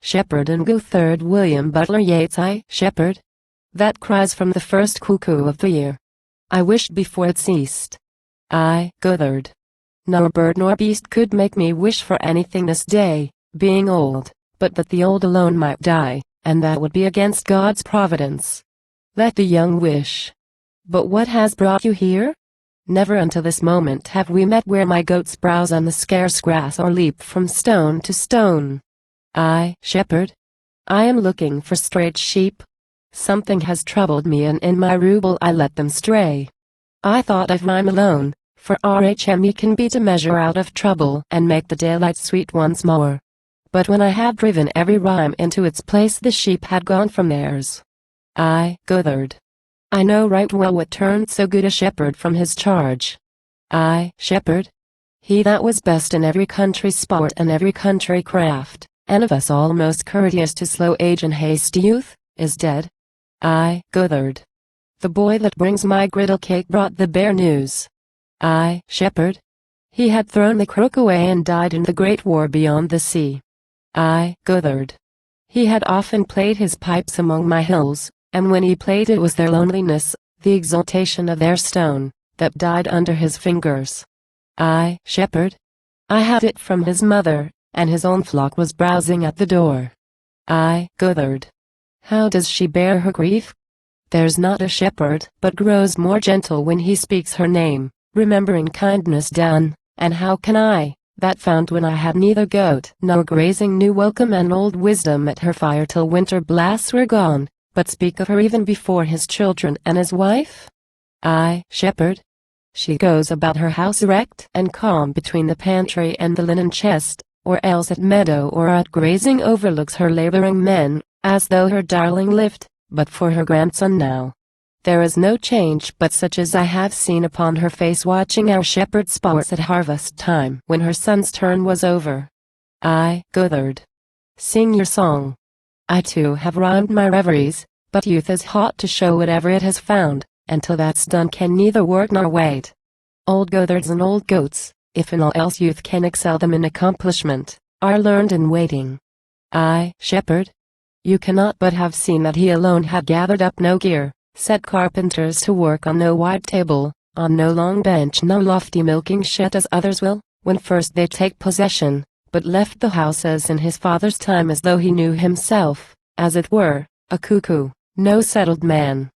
shepherd in Goatheard. William Butler Yeats. I, shepherd. That cries from the first cuckoo of the year. I wished before it ceased. I, Goatheard. Nor bird nor beast could make me wish for anything this day, being old, but that the old alone might die, and that would be against God's providence. Let the young wish. But what has brought you here? Never until this moment have we met where my goats browse on the scarce grass or leap from stone to stone. I, shepherd. I am looking for strayed sheep. Something has troubled me, and in my rouble I let them stray. I thought of rhyme alone, for rhyme can be to measure out of trouble and make the daylight sweet once more. But when I had driven every rhyme into its place, the sheep had gone from theirs. I, Goatheard. I know right well what turned so good a shepherd from his charge. I, shepherd. He that was best in every country sport and every country craft, and of us all most courteous to slow age and hasty youth, is dead. I, Goatheard. The boy that brings my griddle cake brought the bare news. I, shepherd. He had thrown the crook away and died in the great war beyond the sea. I, Goatheard. He had often played his pipes among my hills, and when he played it was their loneliness, the exaltation of their stone, that died under his fingers. I, shepherd. I had it from his mother, and his own flock was browsing at the door. I, Goatheard. How does she bear her grief? There's not a shepherd but grows more gentle when he speaks her name, remembering kindness done, and how can I, that found when I had neither goat nor grazing, new welcome and old wisdom at her fire till winter blasts were gone, but speak of her even before his children and his wife? I, shepherd. She goes about her house erect and calm between the pantry and the linen chest, or else at meadow or at grazing overlooks her laboring men, as though her darling lived, but for her grandson now. There is no change but such as I have seen upon her face watching our shepherd sports at harvest time when her son's turn was over. I, Goatheard. Sing your song. I too have rhymed my reveries, but youth is hot to show whatever it has found, and till that's done can neither work nor wait. Old Goathards and old goats, if in all else youth can excel them in accomplishment, are learned in waiting. I, shepherd. You cannot but have seen that he alone had gathered up no gear, set carpenters to work on no wide table, on no long bench, no lofty milking shed as others will, when first they take possession, but left the house as in his father's time, as though he knew himself, as it were, a cuckoo, no settled man.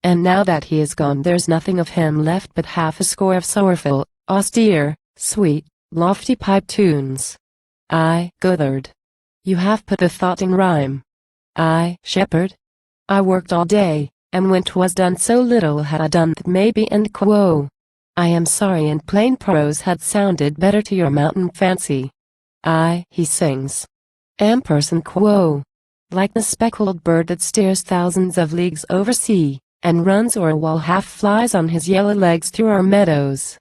And now that he is gone, there's nothing of him left but half a score of sorrowful, austere, sweet, lofty pipe tunes. I, Goatheard. You have put the thought in rhyme. I, shepherd. I worked all day, and when 'twas done, so little had I done that maybe and quo. I am sorry in plain prose had sounded better to your mountain fancy. I, he sings. Ampersand quo. Like the speckled bird that steers thousands of leagues over sea, and runs o'er a wall, half flies on his yellow legs through our meadows.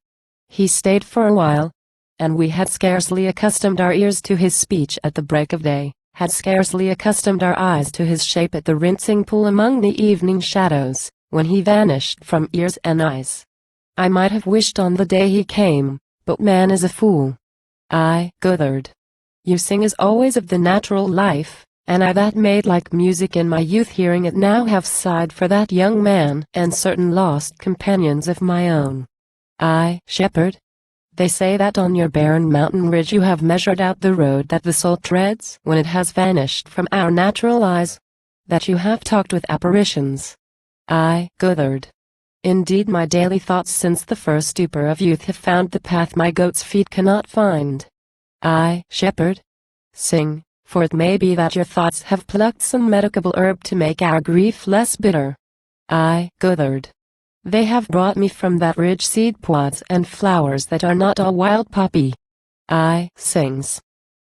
He stayed for a while, and we had scarcely accustomed our ears to his speech at the break of day, had scarcely accustomed our eyes to his shape at the rinsing pool among the evening shadows, when he vanished from ears and eyes. I might have wished on the day he came, but man is a fool. I, Goatheard. You sing as always of the natural life, and I that made like music in my youth, hearing it now, have sighed for that young man and certain lost companions of my own. I, shepherd. They say that on your barren mountain ridge you have measured out the road that the soul treads when it has vanished from our natural eyes, that you have talked with apparitions. I, Goatheard. Indeed, my daily thoughts since the first stupor of youth have found the path my goat's feet cannot find. I, shepherd. Sing, for it may be that your thoughts have plucked some medicable herb to make our grief less bitter. I, Goatheard. They have brought me from that ridge seed pods and flowers that are not all wild poppy. I, sings.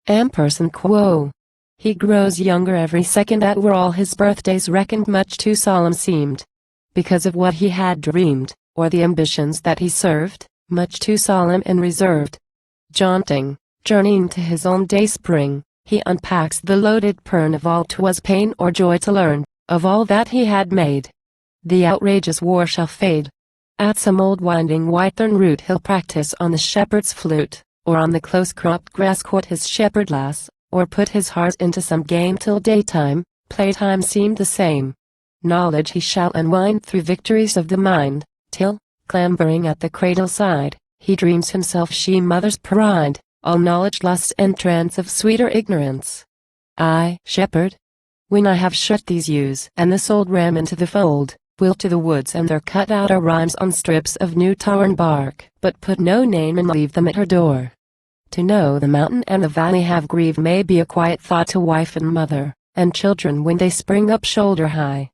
Ampersand quo. He grows younger every second, that were all his birthdays reckoned much too solemn seemed. Because of what he had dreamed, or the ambitions that he served, much too solemn and reserved. Jaunting, journeying to his own day spring, he unpacks the loaded pern of all 'twas pain or joy to learn, of all that he had made. The outrageous war shall fade. At some old winding whitethorn root he'll practice on the shepherd's flute, or on the close-cropped grass court his shepherd lass, or put his heart into some game till daytime, playtime seemed the same. Knowledge he shall unwind through victories of the mind, till, clambering at the cradle side, he dreams himself she-mother's pride, all knowledge lust and trance of sweeter ignorance. I, shepherd, when I have shut these ewes and this old ram into the fold, will to the woods and there cut out our rhymes on strips of new torn bark, but put no name and leave them at her door. To know the mountain and the valley have grieved may be a quiet thought to wife and mother, and children when they spring up shoulder high.